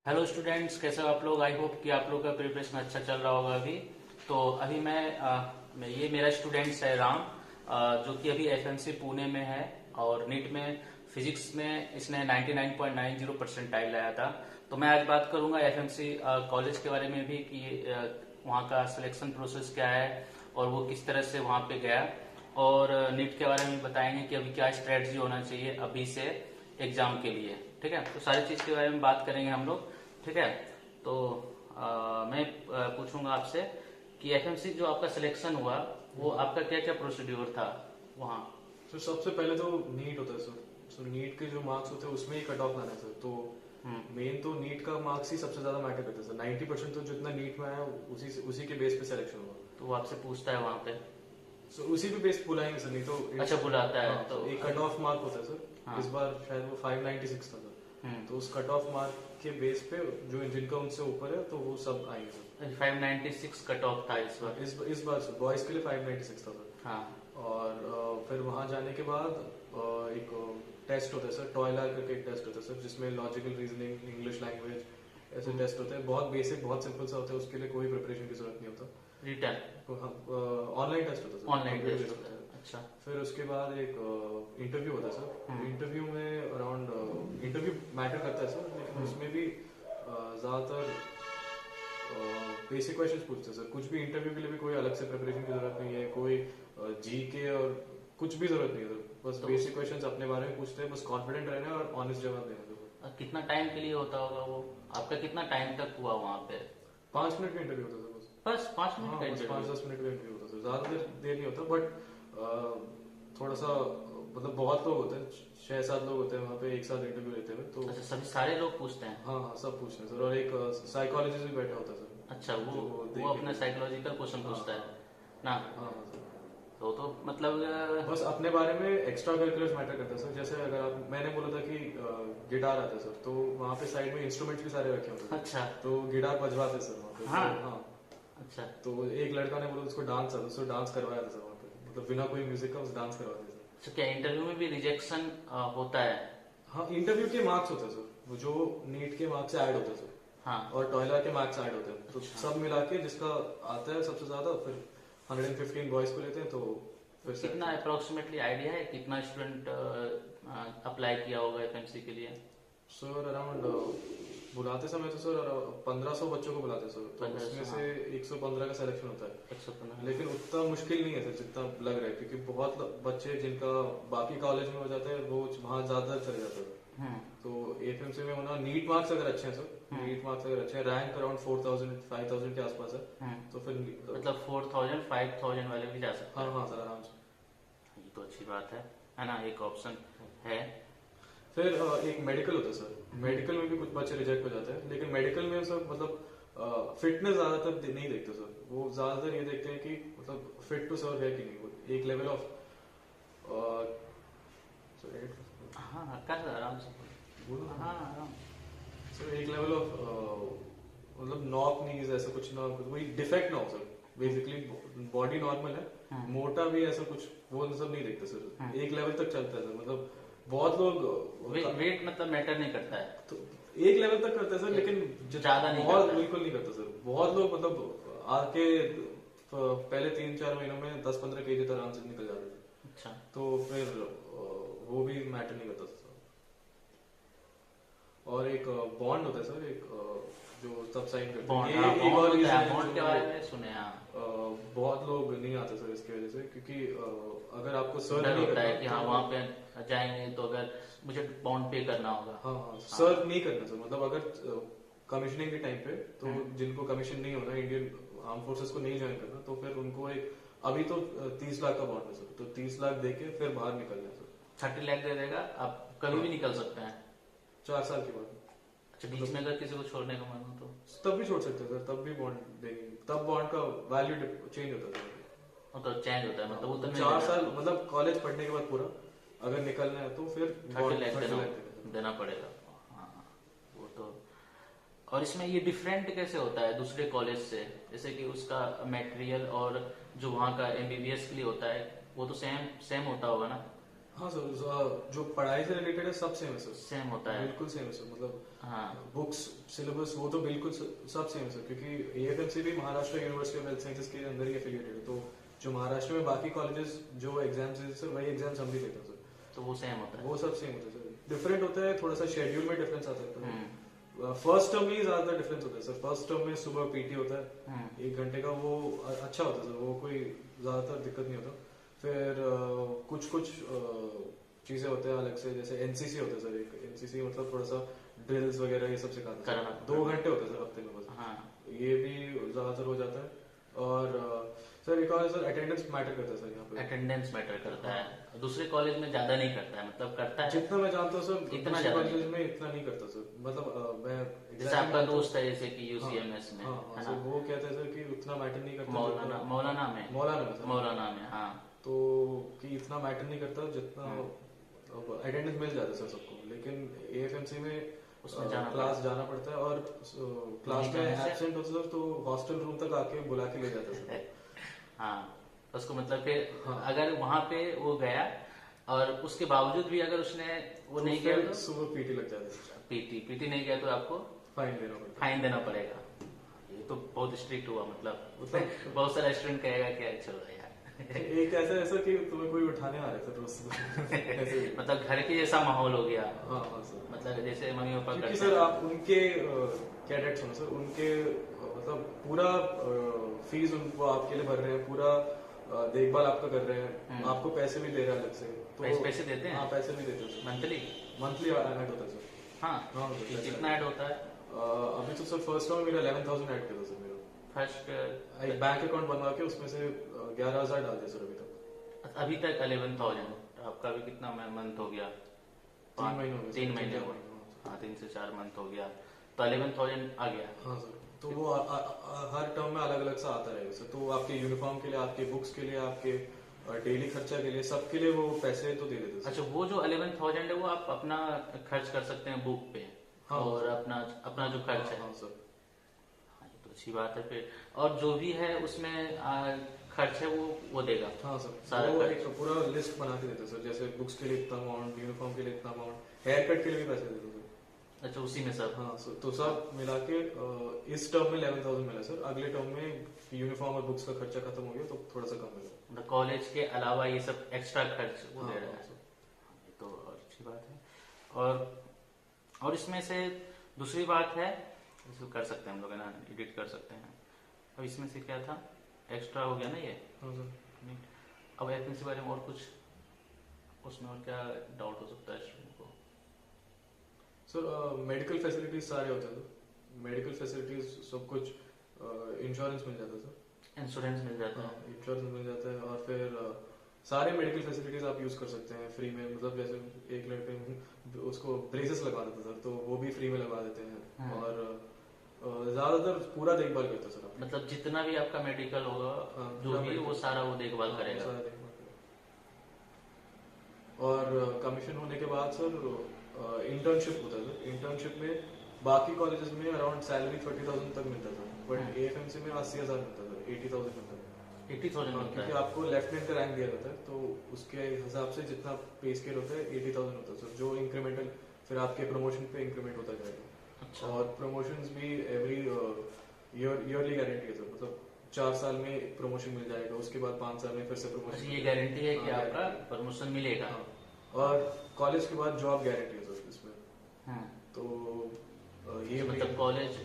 Hello students, कैसे हो आप लोग। आई होप कि आप लोग का प्रिपरेशन अच्छा चल रहा होगा अभी। तो अभी ये मेरा स्टूडेंट्स है राम, जो कि अभी एफएमसी पुणे में है और नीट में फिजिक्स में इसने 99.90 परसेंटाइल लाया था। तो मैं आज बात करूंगा एफएमसी कॉलेज के बारे में भी कि वहाँ का सिलेक्शन प्रोसेस क्या है और वो किस तरह से वहाँ पे गया, और नीट के बारे में बताएंगे कि अभी क्या स्ट्रेटजी होना चाहिए अभी से एग्जाम के लिए। ठीक है, तो सारी चीज के बारे में बात करेंगे हम लोग। ठीक है, तो मैं पूछूंगा आपसे कि एफएमसी जो आपका सिलेक्शन हुआ वो आपका क्या क्या प्रोसीड्यूर था वहाँ। तो सबसे पहले तो नीट होता है सर। सो नीट के जो मार्क्स होते हैं उसमें ही कट ऑफ लाना है सर। तो मेन तो नीट का मार्क्स ही सबसे ज्यादा मैटर करता है सर। 90% तो जितना नीट में आया उसी के बेस पे सिलेक्शन हुआ। तो वो आपसे पूछता है वहाँ पे। सो उसी पे बेस बुलाएंगे सर, नहीं तो अच्छा, बुलाता है। हाँ, तो एक कट ऑफ मार्क होता है सर। हाँ। इस बार शायद वो 596 था सर। तो उस कट ऑफ मार्क के बेस पे जो जिनका उनसे ऊपर है तो वो सब आएंगे सर। 596 कट ऑफ था इस बार। इस बार सर बॉयज के लिए 596 था सर। हाँ। और फिर वहां जाने के बाद एक टेस्ट होता है सर, टॉयलर करके एक टेस्ट होता है सर, जिसमें लॉजिकल रीजनिंग, इंग्लिश लैंग्वेज ऐसे टेस्ट होते हैं। बहुत बेसिक, बहुत सिंपल सा होता है, उसके लिए कोई प्रिपरेशन की जरूरत नहीं होता। रिटर्न ऑनलाइन टेस्ट होता है सर। ऑनलाइन टेस्ट होता है। अच्छा। फिर उसके बाद एक इंटरव्यू होता है सर। इंटरव्यू में अराउंड इंटरव्यू मैटर करता है सर, लेकिन उसमें भी ज्यादातर बेसिक क्वेश्चंस पूछते हैं सर। कुछ भी इंटरव्यू के लिए भी कोई अलग से प्रिपरेशन की जरूरत नहीं है, कोई जी के और कुछ भी जरूरत नहीं है सर। बस बेसिक क्वेश्चंस अपने बारे में पूछते हैं, बस कॉन्फिडेंट रहना है और ऑनेस्ट जवाब देना है। कितना टाइम के लिए होता होगा वो, आपका कितना टाइम तक हुआ वहाँ पे। 5 मिनट का इंटरव्यू होता है सर। बस 5 मिनट हाँ, का बस इंटरव्यू। 5-10 मिनट का इंटरव्यू होता है सर। ज्यादा देर नहीं होता, बट थोड़ा सा मतलब बहुत लोग होते हैं, 6-7 लोग होते हैं वहाँ पे एक साथ इंटरव्यू लेते हुए। तो अच्छा, सभी सारे लोग पूछते हैं। हाँ हाँ, सब पूछते हैं सर। और एक साइकोलॉजिस्ट भी बैठा होता है सर। अच्छा, वो अपना साइकोलॉजिकल क्वेश्चन पूछता है ना। हाँ हाँ सर। तो मतलब बस अपने बारे में एक्स्ट्रा करिकुलर्स मैटर करता है सर। जैसे अगर आप, मैंने बोला था कि गिटार आता है सर, तो वहाँ पे साइड में इंस्ट्रूमेंट्स भी सारे रखे होते हैं। अच्छा। तो गिटार बजवाते हैं सर वहाँ पे। हाँ। हाँ। अच्छा। तो एक लड़का ने बोला उसको डांस आता, उसको डांस करवाया था सर वहाँ पे। मतलब बिना कोई म्यूजिक का उस डांस करवाते सर। तो क्या इंटरव्यू में भी रिजेक्शन होता है। हाँ, इंटरव्यू के मार्क्स होते हैं सर, वो जो नीट के मार्क्स से ऐड होते हैं सर। हाँ। और टॉयलर के मार्क्स ऐड होते हैं। तो सब मिला के जिसका आता है सबसे ज्यादा, फिर 115 बॉयज को लेते हैं। तो फिर कितना अप्रोक्सीमेटली आइडिया है कितना स्टूडेंट अप्लाई किया होगा एफएमसी के लिए। सर अराउंड बुलाते समय तो सर 1500 बच्चों को बुलाते हैं सर। तो उसमें से 115 का सिलेक्शन होता है। 115। लेकिन उतना मुश्किल नहीं है सर जितना लग रहा है, क्योंकि बहुत बच्चे जिनका बाकी कॉलेज में हो जाता है वो वहाँ ज्यादा चले जाते हैं। तो एफएमसी में होना, नीट मार्क्स अगर अच्छे हैं सर, नीट मार्क्स अगर अच्छे हैं, रैंक अराउंड 4000-5000 के आसपास है, तो फिर मतलब 4000 5000 वाले भी जा सकते हैं। हाँ हाँ सर, आराम से। ये तो अच्छी बात है ना, एक ऑप्शन है। फिर एक मेडिकल होता है सर। मेडिकल में भी कुछ बच्चे रिजेक्ट हो जाते हैं, लेकिन मेडिकल में सर मतलब फिटनेस ज्यादातर नहीं देखते सर। वो ज्यादातर ये देखते हैं कि मतलब फिट टू सर्व है कि नहीं। वो एक लेवल ऑफ हाँ कर आराम से बोलो। हाँ आराम। सर एक लेवल ऑफ मतलब नॉक नीज ऐसा कुछ ना, कुछ वही डिफेक्ट ना हो सर। बेसिकली बॉडी नॉर्मल है, मोटा भी ऐसा कुछ वो सब नहीं देखते सर। एक लेवल तक चलता है सर। मतलब बहुत लोग वेट मतलब मैटर नहीं करता है, तो एक लेवल तक करते हैं सर, लेकिन ज्यादा नहीं बहुत करता। बिल्कुल नहीं करता सर। बहुत लोग मतलब आके पहले 3-4 महीनों में 10-15 केजी तक आराम से निकल जाते थे। अच्छा। तो फिर वो भी मैटर नहीं करता सर। और एक बॉन्ड होता है सर, एक जो सब साइन करते हैं। ये एक और रीजन है बॉन्ड के बारे में सुने। हाँ, बहुत लोग नहीं आते सर इसकी वजह से, क्योंकि अगर आपको सर डर नहीं होता है करना कि हाँ वहाँ पे जाएंगे तो अगर मुझे बॉन्ड पे करना होगा। हाँ हाँ, सर्व नहीं करना सर। मतलब अगर कमीशनिंग के टाइम पे तो जिनको कमीशन नहीं होना, इंडियन आर्म फोर्सेस को नहीं ज्वाइन करना, तो फिर उनको एक अभी तो 30 लाख का बॉन्ड है सर। तो 30 लाख देके फिर बाहर निकलना है सर। 30 लाख दे देगा, आप कभी भी निकल सकते हैं। 4 साल के बाद। अच्छा, बीच में अगर किसी को छोड़ने का मन हो तो तब भी छोड़ सकते हैं सर, तब भी बॉन्ड देंगे। तब बॉन्ड का वैल्यू चेंज होता है सर। मतलब चेंज होता है, मतलब उतना 4 साल मतलब कॉलेज पढ़ने के बाद पूरा अगर निकलना है तो फिर 30 लाख देना पड़ेगा। हाँ, वो तो। और इसमें ये डिफरेंट कैसे होता है दूसरे कॉलेज से, जैसे कि उसका मटेरियल और जो वहाँ का एमबीबीएस के लिए होता है वो तो सेम होता होगा ना। हाँ सर, जो पढ़ाई से रिलेटेड है सब सेम है सर, सेम होता है? बिल्कुल सेम है सर। मतलब हाँ। बुक्स, सिलेबस वो तो बिल्कुल सब सेम है सर, क्योंकि एएफएमसी भी Maharashtra university of health sciences के अंदर ही एफिलिएटेड है। तो जो महाराष्ट्र में बाकी कॉलेजेस जो एग्जाम्स है सर, वही एग्जाम्स हम भी देते हैं सर। तो वो सेम होता है? वो सब सेम होता है सर, डिफरेंट होता है थोड़ा सा, शेड्यूल में डिफरेंस आता है। हम्म। फर्स्ट टर्म में ही ज्यादा डिफरेंस होता है सर। फर्स्ट टर्म में सुबह पीटी होता है हम्म। 1 घंटे का, वो अच्छा होता है सर, वो कोई ज्यादातर दिक्कत नहीं होता। फिर कुछ कुछ चीजें होते हैं अलग से, जैसे एनसीसी होता है सर। एक एनसीसी मतलब थोड़ा सा ड्रिल्स वगैरह ये सब सिखाते हैं। 2 घंटे होते हैं सर हफ्ते में बस। हाँ। ये भी ज्यादातर हो जाता है। और सर एक और सर, अटेंडेंस मैटर करता है सर यहाँ पे। अटेंडेंस मैटर करता है? दूसरे कॉलेज में ज्यादा नहीं करता है? मतलब करता है? जितना मैं जानता हूँ सर, इतना दूसरे कॉलेज में इतना नहीं करता सर। मतलब मैं जैसे आपका दोस्त है जैसे कि यूसीएमएस में, हाँ है सर, ना? वो कहते हैं सर कि उतना मैटर नहीं करता। मौलाना मौलाना में सर, मौलाना में, हाँ। तो कि इतना मैटर नहीं करता जितना अटेंडेंस मिल जाता है सर सबको। लेकिन एएफएमसी में उसमें क्लास जाना पड़ता है, और क्लास में एब्सेंट होता है सर तो हॉस्टल रूम तक आके बुला के ले जाता है सर। हाँ, उसको मतलब फिर हाँ। अगर वहां पे वो गया और उसके बावजूद भी अगर उसने वो नहीं किया तो सुबह पीटी लग जाता है सर। पीटी नहीं किया तो आपको फाइन देना पड़ेगा। ये तो बहुत स्ट्रिक्ट हुआ। मतलब बहुत सारा स्टूडेंट कहेगा कि चलो यार एक ऐसा कि तुम्हें कोई उठाने आ रहा था रोज ऐसे मतलब घर के जैसा माहौल हो गया। हाँ हाँ सर, मतलब जैसे मम्मी पापा क्योंकि करते सर हैं। आप उनके कैडेट्स हो सर, उनके मतलब पूरा फीस उनको आपके लिए भर रहे हैं, पूरा देखभाल आपका कर रहे हैं, आपको पैसे भी दे रहे हैं अलग से। तो पैसे देते हैं? हाँ, पैसे भी देते हैं मंथली ऐड होता है सर। हाँ, हाँ कितना ऐड होता है? अभी तो सर फर्स्ट में मेरा 11,000 ऐड किया था सर। मेरा फर्स्ट एक बैंक अकाउंट बनवा के उसमें से 11,000 डाल दिया सर अभी तक। अभी तक 11,000। आपका भी कितना मंथ हो गया? 3 महीने हो गए। 3 महीने हुआ। हाँ, 3 से 4 मंथ हो गया, तो 11,000 आ गया। हाँ सर, तो वो हर टर्म में अलग अलग सा आता रहेगा सर। तो आपके यूनिफॉर्म के लिए, आपके बुक्स के लिए, आपके डेली खर्चा के लिए, सबके लिए वो पैसे तो दे देते सर। अच्छा, वो जो 11,000 है वो आप अपना खर्च कर सकते हैं बुक पे? हाँ, और अपना जो खर्च है। हाँ सर। हाँ, ये तो अच्छी बात है फिर। और जो भी है उसमें खर्च है वो देगा? हाँ सर, सारा वो खर्च? एक पूरा लिस्ट बना के देते सर, जैसे बुक्स के लिए इतना अमाउंट, यूनिफॉर्म के लिए इतना अमाउंट, हेयर कट के लिए भी पैसे देते सर। अच्छा, उसी में सब? हाँ सर, तो सब मिला के इस टर्म में 11,000 मिला सर। अगले टर्म में यूनिफॉर्म और बुक्स का खर्चा खत्म हो गया तो थोड़ा सा कम मिला। मतलब कॉलेज के अलावा ये सब एक्स्ट्रा खर्च वो हाँ, दे रहा हाँ, है। सर। ये तो और अच्छी बात है। और इसमें से दूसरी बात है, इसको कर सकते हैं हम लोग, है ना, एडिट कर सकते हैं। अब इसमें से क्या था, एक्स्ट्रा हो गया ना ये। हाँ सर। अब एफएमसी बारे में और कुछ, उसमें और क्या डाउट हो सकता है स्टूडेंट को? सर मेडिकल फैसिलिटीज सारे होते हैं सर। मेडिकल फैसिलिटीज सब कुछ, इंश्योरेंस मिल जाता है सर। इंश्योरेंस मिल जाता है? इंश्योरेंस मिल जाता है, और फिर सारे मेडिकल फैसिलिटीज आप यूज कर सकते हैं फ्री में। मतलब जैसे एक लड़के उसको ब्रेसेस लगा देते सर, तो वो भी फ्री में लगा देते हैं। और ज्यादातर पूरा देखभाल करते हैं सर आप। मतलब जितना भी आपका मेडिकल होगा, जो भी वो सारा वो देखभाल करेगा? सारा देखभाल करेगा। और कमीशन होने के बाद सर इंटर्नशिप होता है सर। इंटर्नशिप में बाकी कॉलेजेस में अराउंड सैलरी 30,000 तक मिलता था, बट एएफएमसी में 80,000 मिलता था, 80,000 मिलता था। 80,000 मिलता क्योंकि है? आपको लेफ्टिनेंट का रैंक दिया जाता है, तो उसके हिसाब से जितना पे स्केल होता है 80,000 होता है सर, जो इंक्रीमेंटल फिर आपके प्रमोशन पे इंक्रीमेंट होता जाएगा। अच्छा। और प्रमोशंस भी एवरी ईयरली गारंटी है सर। मतलब 4 साल में प्रमोशन मिल जाएगा, उसके बाद 5 साल में फिर से प्रमोशन। अच्छा, ये गारंटी है कि आपका प्रमोशन मिलेगा? और कॉलेज के बाद जॉब गारंटी है सर इसमें। तो ये मतलब कॉलेज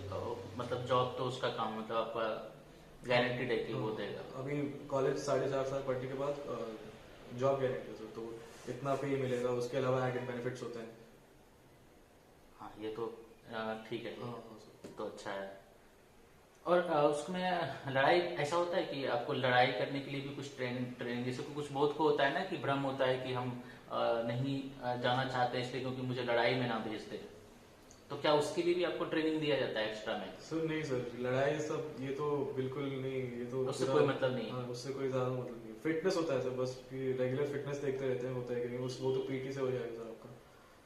मतलब जॉब तो उसका काम, मतलब आपका गारंटीड है कि वो देगा? अभी कॉलेज 4.5 साल पढ़ने के बाद जॉब गारंटी है सर, तो इतना पे मिलेगा। उसके अलावा एडेड बेनिफिट्स होते हैं। हाँ, ये तो ठीक है। हाँ, तो अच्छा है। और उसमें लड़ाई ऐसा होता है कि आपको लड़ाई करने के लिए भी कुछ ट्रेनिंग जैसे कुछ बहुत को होता है ना कि भ्रम होता है कि हम नहीं जाना चाहते इसलिए क्योंकि मुझे लड़ाई में ना भेजते, तो क्या उसके लिए भी आपको ट्रेनिंग दिया जाता है एक्स्ट्रा में? सर नहीं सर, लड़ाई सब ये तो बिल्कुल नहीं, ये तो उससे कोई मतलब नहीं? हाँ, उससे कोई ज्यादा मतलब नहीं। फिटनेस होता है सर, बस कि रेगुलर फिटनेस देखते रहते हैं, होता है कि नहीं, वो तो पीटी से हो जाएगा सर आपका।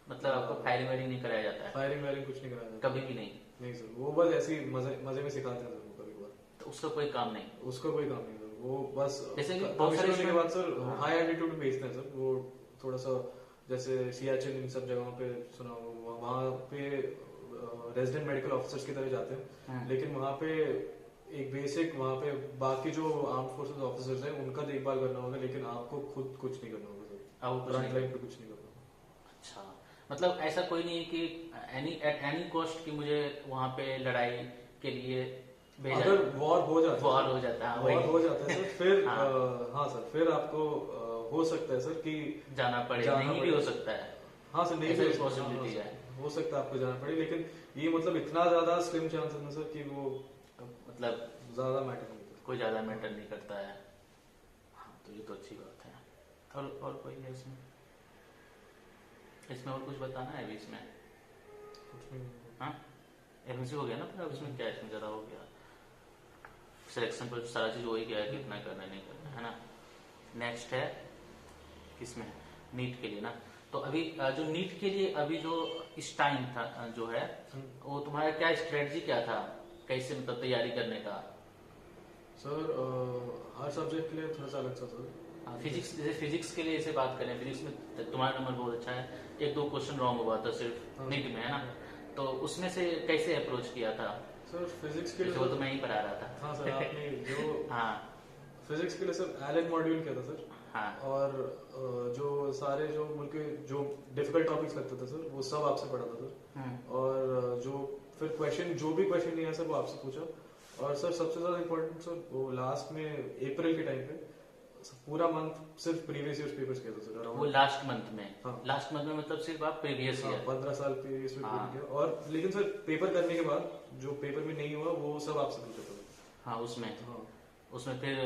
मतलब आपको फायरिंग वायरिंग नहीं कराया जाता है? फायरिंग वायरिंग कुछ नहीं कराया जाता कभी भी नहीं? नहीं सर, वो बस ऐसे ही मजे में सिखाते हैं सर, वो कभी कभार। तो उसका कोई काम नहीं? उसका कोई काम नहीं सर, वो बस जैसे कि कमीशन होने के बाद सर हाई एल्टीट्यूड भेजते हैं सर, वो थोड़ा सा जैसे सियाचिन इन सब जगहों पे सुना होगा, वहाँ पे रेजिडेंट मेडिकल ऑफिसर्स की तरह जाते हैं, लेकिन वहाँ पे एक बेसिक वहाँ पे बाकी जो आर्म फोर्सेस ऑफिसर्स हैं उनका देखभाल करना होगा, लेकिन आपको खुद कुछ नहीं करना होगा सर, फ्रंट लाइन पे कुछ नहीं करना होगा। अच्छा, मतलब ऐसा कोई नहीं है कि एट एनी कॉस्ट कि मुझे वहाँ पे लड़ाई के लिए भेजा, अगर वॉर हो जाता है, वॉर हो जाता है, वॉर हो जाता है सर, फिर हाँ। हाँ सर, फिर आपको हो सकता है सर कि जाना पड़े, नहीं भी हो सकता है। हाँ सर, नहीं ऐसा भी भी हो सकता possibility है, है। हो सकता है आपको जाना पड़े, लेकिन ये मतलब इतना ज्यादा स्लिम चांस है ना सर कि वो मतलब ज्यादा मैटर नहीं करता। कोई ज्यादा मैटर नहीं करता है। हाँ, तो ये तो अच्छी बात है। और कोई है इसमें? इसमें और कुछ बताना है अभी इसमें? कुछ नहीं। हाँ, एमएससी हो गया ना, फिर अब इसमें क्या, इसमें ज्यादा हो गया सिलेक्शन पर सारा चीज हो ही गया है, कितना करना है नहीं करना है ना। नेक्स्ट है किसमें, नीट के लिए ना। तो अभी जो नीट के लिए अभी जो इस टाइम था जो है, वो तुम्हारा क्या स्ट्रेटजी क्या था, कैसे मतलब तैयारी करने का? सर हर सब्जेक्ट के लिए थोड़ा सा अलग सा सर। फिजिक्स, जैसे फिजिक्स के लिए जैसे बात करें, फिजिक्स में तुम्हारा नंबर बहुत अच्छा है, एक दो क्वेश्चन रॉन्ग हुआ था सिर्फ नीट में, है ना। तो उसमें से कैसे अप्रोच किया था? सर फिजिक्स के लिए वो तो मैं ही पढ़ा रहा था। हाँ सर, आपने जो हाँ फिजिक्स के लिए सर एलन मॉड्यूल किया था सर। हाँ। और जो सारे जो मुझे जो डिफिकल्ट टॉपिक्स लगते थे सर, वो सब आपसे पढ़ा था सर। और जो फिर क्वेश्चन, जो भी क्वेश्चन नहीं आया सर, वो आपसे पूछा। और सर सबसे ज्यादा इम्पोर्टेंट सर, वो लास्ट में अप्रैल के टाइम पे पूरा मंथ सिर्फ प्रीवियस ईयर पेपर्स किया था सर। वो लास्ट मंथ में? हाँ। लास्ट मंथ में मतलब सिर्फ आप प्रीवियस ईयर 15 साल प्रीवियस पेपर हाँ। किया। और लेकिन सर पेपर करने के बाद जो पेपर में नहीं हुआ वो सब आपसे पूछा था। हाँ उसमें, हाँ उसमें फिर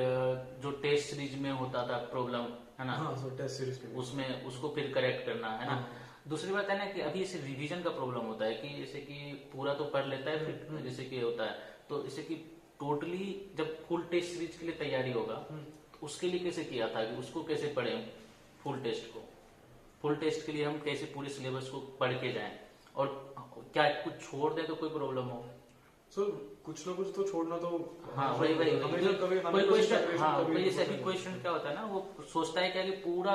जो टेस्ट सीरीज में होता था प्रॉब्लम, है ना, हाँ सर, टेस्ट सीरीज के उसमें उसको फिर करेक्ट करना है ना। दूसरी बात है ना कि अभी इसे रिवीजन का प्रॉब्लम होता है कि जैसे कि पूरा तो पढ़ लेता है, फिर जैसे कि होता है तो जैसे कि टोटली जब फुल टेस्ट सीरीज के लिए तैयारी होगा तो उसके लिए कैसे किया था कि उसको कैसे पढ़े फुल टेस्ट को, फुल टेस्ट के लिए हम कैसे पूरे सिलेबस को पढ़ के जाएं, और क्या कुछ छोड़ दें तो कोई प्रॉब्लम हो? सर कुछ ना कुछ तो छोड़ना तो हाँ वही वही हमेशा कभी कोई क्वेश्चन, हाँ कोई जैसे अभी क्वेश्चन क्या होता है ना, वो सोचता है क्या कि पूरा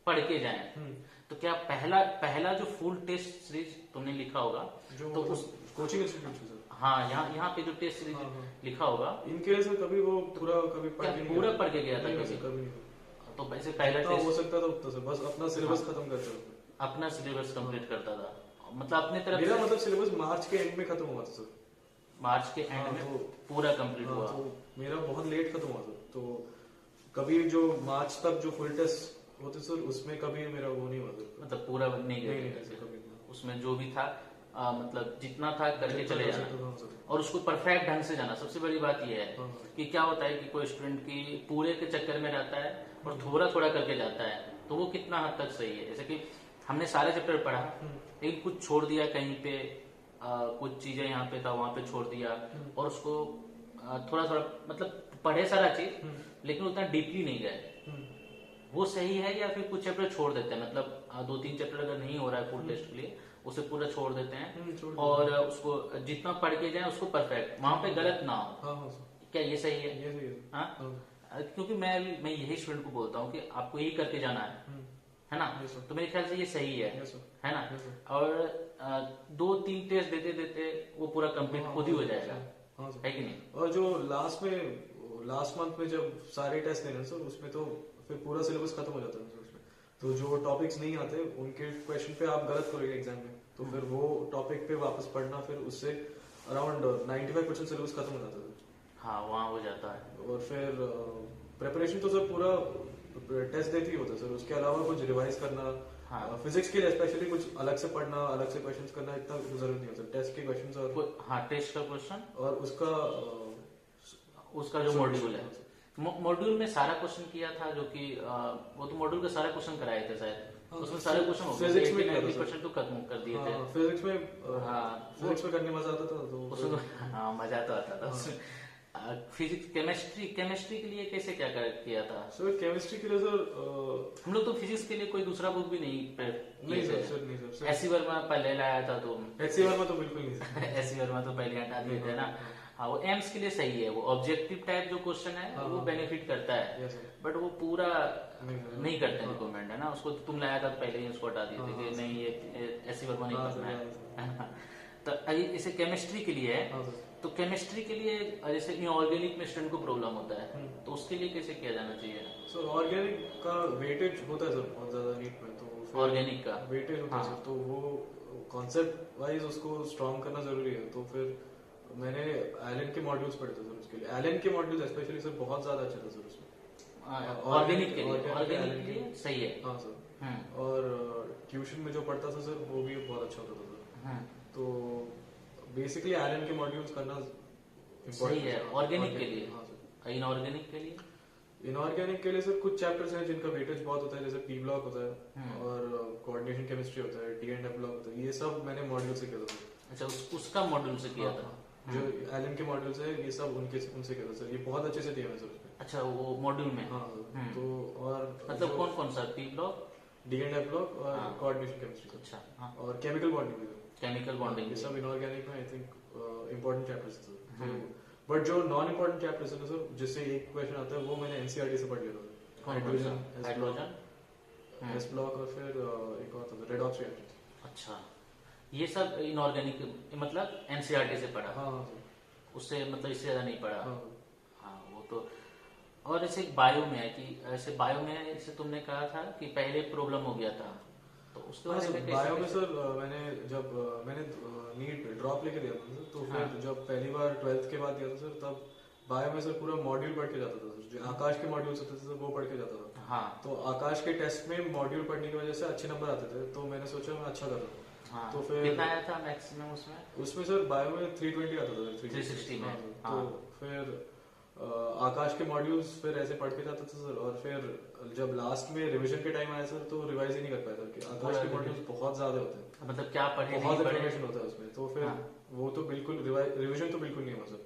पढ़ के जाएं, तो क्या पहला जो फुल टेस्ट सीरीज तुमने लिखा होगा जो तो उस कोचिंग इंस्टीट्यूट से सर, हाँ यहाँ पे जो टेस्ट सीरीज लिखा होगा, इनके सर कभी वो पूरा कभी पढ़ के पूरा पढ़ के गया था नहीं कभी? कभी नहीं। तो वैसे पहला जितना हो टेस्ट सकता था उतना सर, बस अपना सिलेबस खत्म करते थे। अपना सिलेबस कंप्लीट करता था, मतलब अपने तरफ मेरा से मतलब सिलेबस मार्च के एंड में खत्म हुआ था सर। मार्च के एंड हाँ, में तो पूरा कंप्लीट हुआ। तो मेरा बहुत लेट खत्म हुआ सर, तो कभी जो मार्च तक जो फुल टेस्ट होते सर, उसमें कभी मेरा वो नहीं हुआ सर। मतलब पूरा नहीं नहीं गया नहीं सर, कभी नहीं। उसमें जो भी था मतलब जितना था करके जितना चले कर जाना, सकता था, हाँ सर। और उसको परफेक्ट ढंग से जाना। सबसे बड़ी बात यह है हाँ। कि क्या होता है कि कोई स्टूडेंट की पूरे के चक्कर में रहता है और थोड़ा थोड़ा करके जाता है, तो वो कितना हद तक सही है। जैसे कि हमने सारे चैप्टर पढ़ा, लेकिन कुछ छोड़ दिया कहीं पे, कुछ चीजें यहाँ पे था वहां पे छोड़ दिया, और उसको थोड़ा थोड़ा मतलब पढ़े सारा चीज, लेकिन उतना डीपली नहीं गए, वो सही है? या फिर कुछ चैप्टर छोड़ देते हैं, मतलब 2-3 चैप्टर अगर नहीं हो रहा है फुल टेस्ट के लिए, उसे पूरा छोड़ देते हैं और उसको जितना पढ़ के जाए उसको परफेक्ट, वहां पे गलत ना हो। हाँ हाँ सर, क्या ये सही है? ये सही है। हाँ, क्योंकि मैं यही स्टूडेंट को बोलता हूँ कि आपको यही करके जाना है ना। Yes, sir. तो मेरे ख्याल से ये सही है, Yes, sir. है ना। Yes, sir. और 2-3 टेस्ट देते देते वो पूरा कंप्लीट हाँ, खुद ही हो जाएगा, हाँ सर। है कि नहीं? और जो लास्ट मंथ में जब सारे टेस्ट देने सर, उसमें तो फिर पूरा सिलेबस खत्म हो जाता है सर उसमें। तो जो टॉपिक्स नहीं आते उनके क्वेश्चन पे आप गलत करोगे एग्जाम में, तो फिर वो टॉपिक पे वापस पढ़ना, फिर उससे अराउंड 95% सिलेबस खत्म हो जाता है। हाँ वहाँ हो जाता है। और फिर प्रिपरेशन तो सर पूरा टेस्ट देते ही होता है सर, उसके अलावा कुछ रिवाइज करना, हाँ। फिजिक्स के लिए स्पेशली कुछ अलग से पढ़ना, अलग से क्वेश्चंस करना इतना जरूरत नहीं होता। टेस्ट के क्वेश्चंस और हाँ टेस्ट का क्वेश्चन और उसका उसका जो मॉड्यूल है, मॉड्यूल में सारा क्वेश्चन किया था, जो कि वो तो मॉड्यूल के सारा क्वेश्चन कराए थे शायद, हाँ, उसमें सारे क्वेश्चन हो गए, फिजिक्स में 90% तो खत्म कर दिए थे। फिजिक्स में हाँ फिजिक्स में करने मजा आता था तो उसमें हाँ मजा तो आता था। फिजिक्स, केमिस्ट्री केमिस्ट्री के लिए कैसे क्या किया था? सर केमिस्ट्री के लिए सर हम लोग तो फिजिक्स के लिए कोई दूसरा बुक भी नहीं नहीं सर, नहीं सर। एस सी वर्मा पहले लाया था तुम? एचसी वर्मा तो बिल्कुल नहीं सर। एस सी वर्मा तो पहले हटा दिए थे ना। हाँ, वो एम्स के लिए सही है, वो ऑब्जेक्टिव टाइप जो क्वेश्चन है वो बेनिफिट करता है, Yes, sir। बट वो पूरा नहीं नहीं करते रिकमेंड, है ना। उसको तुम लाया था तो पहले ही उसको हटा दिए थे कि नहीं ये एस सी वर्मा नहीं करना है। तो अभी इसे केमिस्ट्री के लिए है, हाँ सर। तो केमिस्ट्री के लिए जैसे इनऑर्गेनिक में स्टूडेंट को प्रॉब्लम होता है, तो उसके लिए कैसे किया जाना चाहिए? सर ऑर्गेनिक का वेटेज होता है सर बहुत ज्यादा नीट में, तो फिर ऑर्गेनिक का वेटेज होता है सर, तो वो कॉन्सेप्ट वाइज उसको स्ट्रॉन्ग करना जरूरी है। तो फिर मैंने एलन के मॉड्यूल्स पढ़े थे सर उसके लिए। एलन के मॉड्यूल्स स्पेशली सर बहुत ज्यादा अच्छे थे सर उसमें। ऑर्गेनिक के लिए, ऑर्गेनिक के लिए सही है। हाँ सर। और ट्यूशन में जो पढ़ता था सर वो भी बहुत अच्छा होता था सर। तो बेसिकली एलन के मॉड्यूल्स करना सही है ऑर्गेनिक के लिए। हाँ सर। इनऑर्गेनिक के लिए, इनऑर्गेनिक के लिए सर कुछ चैप्टर्स हैं जिनका वेटेज बहुत होता है, जैसे पी ब्लॉक होता है और कोऑर्डिनेशन केमिस्ट्री होता है, डी एंड एफ ब्लॉक होता है, ये सब मैंने मॉड्यूल से किया था। अच्छा उसका मॉड्यूल से किया था? जो एलन के मॉड्यूल्स है ये सब उनसे किया था सर, ये बहुत अच्छे से दिया है सर उसमें। अच्छा वो मॉड्यूल में? हाँ तो और मतलब कौन कौन सा? P block, D and F block और कोऑर्डिनेशन केमिस्ट्री। अच्छा हाँ। और केमिकल बॉन्डिंग भी, केमिकल बॉन्डिंग, ये सब इनऑर्गेनिक में आई थिंक इंपॉर्टेंट चैप्टर्स थे। बट जो नॉन इंपॉर्टेंट चैप्टर्स है ना सर, जिससे एक क्वेश्चन आता है, वो मैंने एनसीईआरटी से पढ़ लिया था। हाइड्रोजन, एस ब्लॉक और फिर एक और था रेडॉक्स रिएक्शन। अच्छा ये सब इनऑर्गेनिक मतलब एनसीईआरटी से पढ़ा? हाँ उससे मतलब इससे ज्यादा नहीं पढ़ा? हाँ हाँ वो तो। और ऐसे बायो में है कि ऐसे बायो में जैसे तुमने कहा था कि पहले प्रॉब्लम हो गया था, तो उसके बारे में बायो में सर मैंने जब मैंने नीट ड्रॉप लेके दिया था तो फिर जब पहली बार 12th के बाद दिया था सर, तब बायो में सर पूरा मॉड्यूल पढ़ के जाता था सर, जो आकाश के मॉड्यूल्स होते थे सर वो पढ़ के जाता था। हाँ। तो आकाश के टेस्ट में मॉड्यूल पढ़ने की वजह से अच्छे नंबर आते थे, तो मैंने सोचा मैं अच्छा कर रहा हूँ। हाँ। तो फिर कितना आया था मैक्सिमम उसमें? उसमें सर बायो में 320 आता था सर, 360 में। तो फिर आकाश के मॉड्यूल्स फिर ऐसे पढ़ के जाता था सर, और फिर जब लास्ट में रिवीजन के टाइम आया सर तो रिवाइज ही नहीं कर पाया था कि आकाश के मॉड्यूल्स बहुत ज्यादा होते हैं, मतलब क्या पढ़े, बहुत इन्फॉर्मेशन होता है उसमें, तो फिर वो तो बिल्कुल रिवीजन तो बिल्कुल नहीं हुआ सर।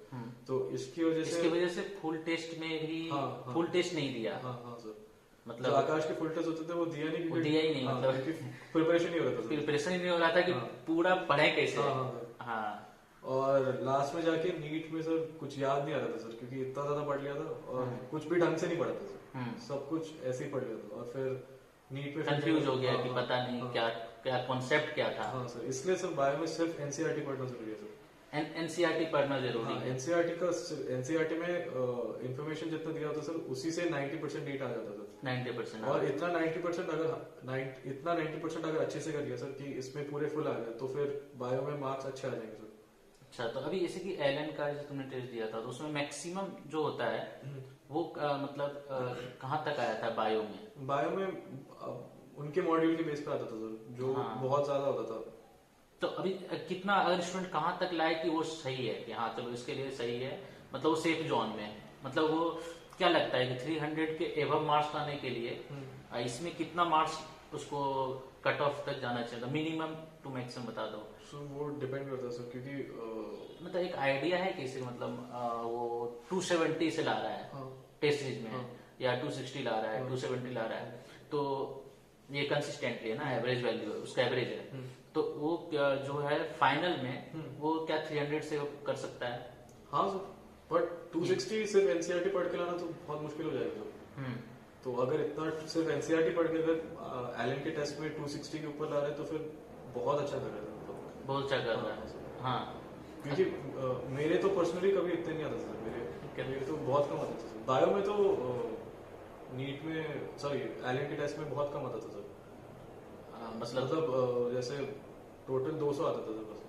तो इसकी वजह से फुल टेस्ट में भी फुल टेस्ट नहीं दिया। हाँ सर, मतलब जो आकाश के फुल टेस्ट होते थे वो दिया नहीं, वो दिया ही नहीं, मतलब प्रिपरेशन नहीं हो रहा था, प्रिपरेशन ही नहीं हो रहा था कि पूरा पढ़े कैसे। हाँ। और लास्ट में जाके नीट में सर कुछ याद नहीं आ रहा था सर, क्योंकि इतना ज्यादा पढ़ लिया था और कुछ भी ढंग से नहीं पढ़ा था सर, सब कुछ ऐसे ही पढ़ लिया था, और फिर नीट में कंफ्यूज हो गया कि पता नहीं क्या क्या कॉन्सेप्ट क्या था। हाँ सर, इसलिए सर बायो में सिर्फ एनसीईआरटी पढ़ना जरूरी है सर। एनसीईआरटी पढ़ना जरूरी है। एनसीईआरटी में इंफॉर्मेशन जितना दिया होता सर उसी से 90% नीट आ जाता था। 90%? और इतना 90% अगर अच्छे से कर लिया सर कि इसमें पूरे फुल आ गए, तो फिर बायो में मार्क्स अच्छे आ जाएंगे सर। अच्छा, तो अभी जैसे कि एलन का जो तुमने टेस्ट दिया था, तो उसमें मैक्सिमम जो होता है वो मतलब कहाँ तक आया था बायो में? बायो में उनके मॉड्यूल के बेस पे आता था सर, जो बहुत ज्यादा होता था। तो अभी कितना अगर स्टूडेंट कहाँ तक लाए कि वो सही है, कि हाँ चलो इसके लिए सही है, मतलब वो सेफ जोन में, मतलब वो क्या लगता है कि 300 के एबव मार्क्स लाने के लिए इसमें कितना मार्क्स उसको कट ऑफ तक जाना चाहिए, मिनिमम टू मैक्सिमम बता दो। वो डिपेंड करता है सर, क्योंकि मतलब एक आइडिया है कि इसे मतलब वो 270 से ला रहा है टेस्ट सीरीज में, या 260 ला रहा है, 270 ला रहा है, तो ये कंसिस्टेंटली है ना, एवरेज वैल्यू है, उसका एवरेज है, तो वो जो है फाइनल में वो क्या 300 से कर सकता है? हाँ सर, बट 260 सिर्फ एनसीईआरटी पढ़ के लाना तो बहुत मुश्किल हो जाएगा सर। तो अगर इतना सिर्फ एनसीईआरटी पढ़ के अगर एलन के टेस्ट में 260 के ऊपर ला रहे हैं तो फिर बहुत अच्छा कर रहे हैं, बहुत अच्छा कर रहा है। हाँ, क्योंकि मेरे तो पर्सनली कभी इतने नहीं आता सर, मेरे तो बहुत कम आता था। बायो में तो नीट में सॉरी एलन के टेस्ट में बहुत कम आता था सर, मतलब जैसे टोटल 200 आता था सर, बस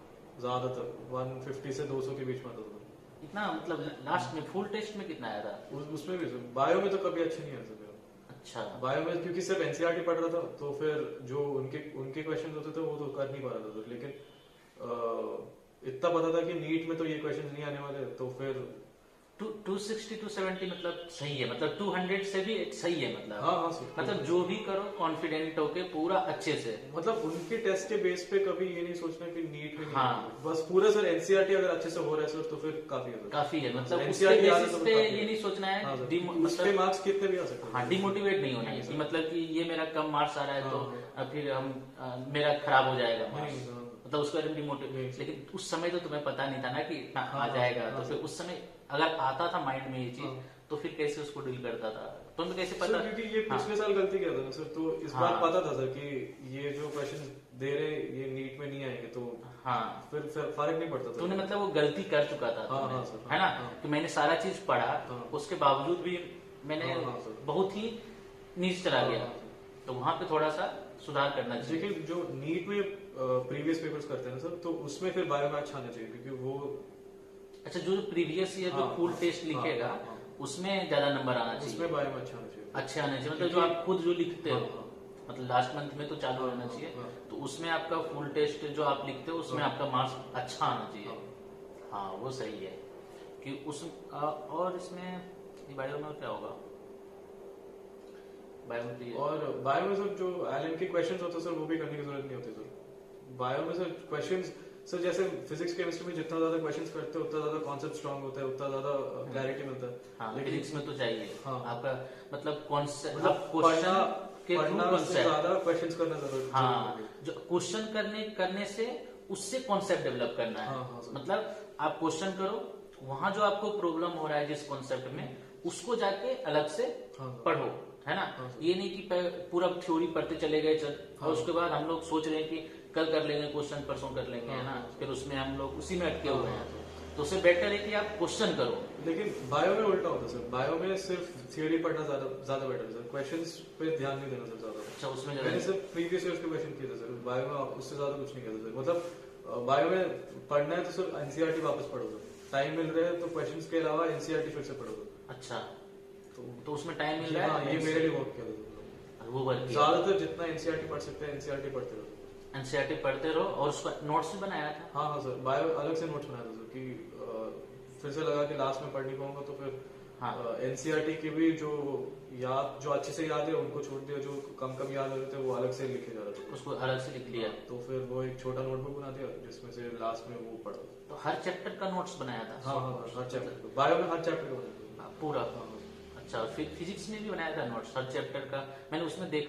ज्यादातर 150 से 200 के बीच में आता था। इतना मतलब लास्ट में फुल टेस्ट में कितना आया था? उसमें भी सर बायो में तो कभी अच्छे नहीं आया सर मेरा। अच्छा, बायो में क्योंकि सिर्फ एनसीईआरटी पढ़ रहा था, तो फिर जो उनके क्वेश्चन होते थे वो तो कर नहीं पा रहा था सर, लेकिन इतना पता था कि नीट में तो ये क्वेश्चन नहीं आने वाले, तो फिर 260 270 मतलब सही है, मतलब 200 से भी सही है, मतलब हाँ हाँ सर, मतलब जो भी करो कॉन्फिडेंट होके पूरा अच्छे से। मतलब उनके टेस्ट के बेस पे कभी ये नहीं सोचना कि नीट में नहीं हाँ। है। बस पूरा सर एनसीईआरटी अगर अच्छे से हो रहा है सर तो फिर काफी है सर। काफी है, मतलब सर, उसके NCERT आ रहा बेसिस तो पे काफी है। ये नहीं सोचना है हाँ सर, उस पे मतलब मार्क्स कितने भी आ सकते हैं। हाँ डिमोटिवेट नहीं होना है कि मतलब कि ये मेरा कम मार्क्स आ रहा है तो फिर मेरा खराब हो जाएगा मार्क्स, नहीं, हाँ। मतलब उसके बारे में डिमोटिवेट। लेकिन उस समय तो तुम्हें पता नहीं था ना कि इतना आ जाएगा, तो फिर उस समय अगर आता था माइंड में ये चीज तो फिर कैसे उसको डील करता था, तुम्हें कैसे सर पता? क्योंकि ये पिछले साल गलती किया था ना सर, तो इस बार पता था सर कि ये जो क्वेश्चन दे रहे ये नीट में नहीं आएंगे, तो हाँ फिर फर्क नहीं पड़ता था। तूने मतलब वो गलती कर चुका था हाँ, तूने, हाँ, सर, है ना? हाँ। कि मैंने सारा चीज पढ़ा, उसके बावजूद भी मैंने हाँ, सर। बहुत ही नीचे चला गया, हाँ, तो वहां पे थोड़ा सा सुधार करना चाहिए। लेकिन जो नीट में प्रीवियस पेपर्स करते हैं ना सर, तो उसमें फिर बायो मैथ्स आना चाहिए क्योंकि वो अच्छा, जो प्रीवियस ईयर जो फुल टेस्ट लिखेगा उसमें ज्यादा नंबर आना चाहिए, उसमें बायो मैथ्स आना चाहिए। अच्छे आने चाहिए, मतलब जो आप खुद जो लिखते हो, हाँ। मतलब लास्ट मंथ में तो चालू रहना चाहिए, तो उसमें आपका फुल टेस्ट जो आप लिखते हो उसमें आपका मार्क्स अच्छा आना चाहिए। हाँ वो सही है कि उस और इसमें ये बायो में क्या होगा, बायो में तो ये और बायो में सर जो एलन के क्वेश्चंस होते हैं सर वो भी करने की जरूरत नहीं होती सर। बायो में सर क्वेश्चंस सर जैसे फिजिक्स केमिस्ट्री में जितना ज्यादा क्वेश्चंस करते हैं उतना ज्यादा कॉन्सेप्ट स्ट्रांग होता है, उतना ज्यादा क्लैरिटी मिलता है। हाँ लेकिन फिजिक्स में तो चाहिए आपका मतलब कॉन्सेप्ट, मतलब क्वेश्चन के थ्रू पढ़ना से कॉन्सेप्ट, ज्यादा क्वेश्चंस करना जरूरी है। हाँ जो क्वेश्चन करने से उससे कॉन्सेप्ट डेवलप करना है। हाँ, सर। मतलब आप क्वेश्चन करो, वहां जो आपको प्रॉब्लम हो रहा है जिस कॉन्सेप्ट में, उसको जाके अलग से पढ़ो, है ना? ये नहीं कि पूरा थ्योरी पढ़ते चले गए और उसके बाद हम लोग सोच रहे हैं कि कल कर लेंगे क्वेश्चन, परसों कर लेंगे, है ना? फिर उसमें हम लोग उसी में अटके हुए हैं, तो उससे बेटर है कि आप क्वेश्चन करो। लेकिन बायो में उल्टा होता है सर, बायो में सिर्फ थ्योरी पढ़ना ज्यादा बेटर है सर, क्वेश्चंस पे ध्यान नहीं देना सर ज्यादा। अच्छा उसमें मैंने सर प्रीवियस ईयर्स के क्वेश्चन किए थे सर, बायो में उससे ज्यादा कुछ नहीं किया था सर। मतलब बायो में पढ़ना है तो सर एनसीईआरटी वापस पढ़ो सर, टाइम मिल रहा है तो क्वेश्चंस के अलावा एनसीईआरटी फिर से पढ़ो सर। अच्छा तो उसमें टाइम मिल रहा है, ये मेरे लिए वर्क किया था वो वर्क किया। ज्यादातर जितना एनसीईआरटी पढ़ सकते हैं एनसीईआरटी पढ़ते रहो, एनसीईआरटी पढ़ते रहो, और उसका नोट्स भी बनाया था। हाँ सर, बायो अलग से नोट्स बनाया था सर कि फिर से लगा कि लास्ट में पढ़ नहीं पाऊंगा तो फिर एनसीईआरटी की भी जो अच्छे से याद है उनको छोड़ दिया, जो कम याद हो रहे थे वो अलग से लिखे जा रहे थे, उसको अलग से लिख लिया। तो फिर वो एक छोटा नोटबुक बना दिया जिसमें से लास्ट में वो पढ़ा। तो हर चैप्टर का नोट्स बनाया था? हाँ हर चैप्टर, बायो में हर चैप्टर का बनाया था पूरा। अच्छा फिर फिजिक्स में भी बनाया था नोट्स हर चैप्टर का? मैंने उसमें देखा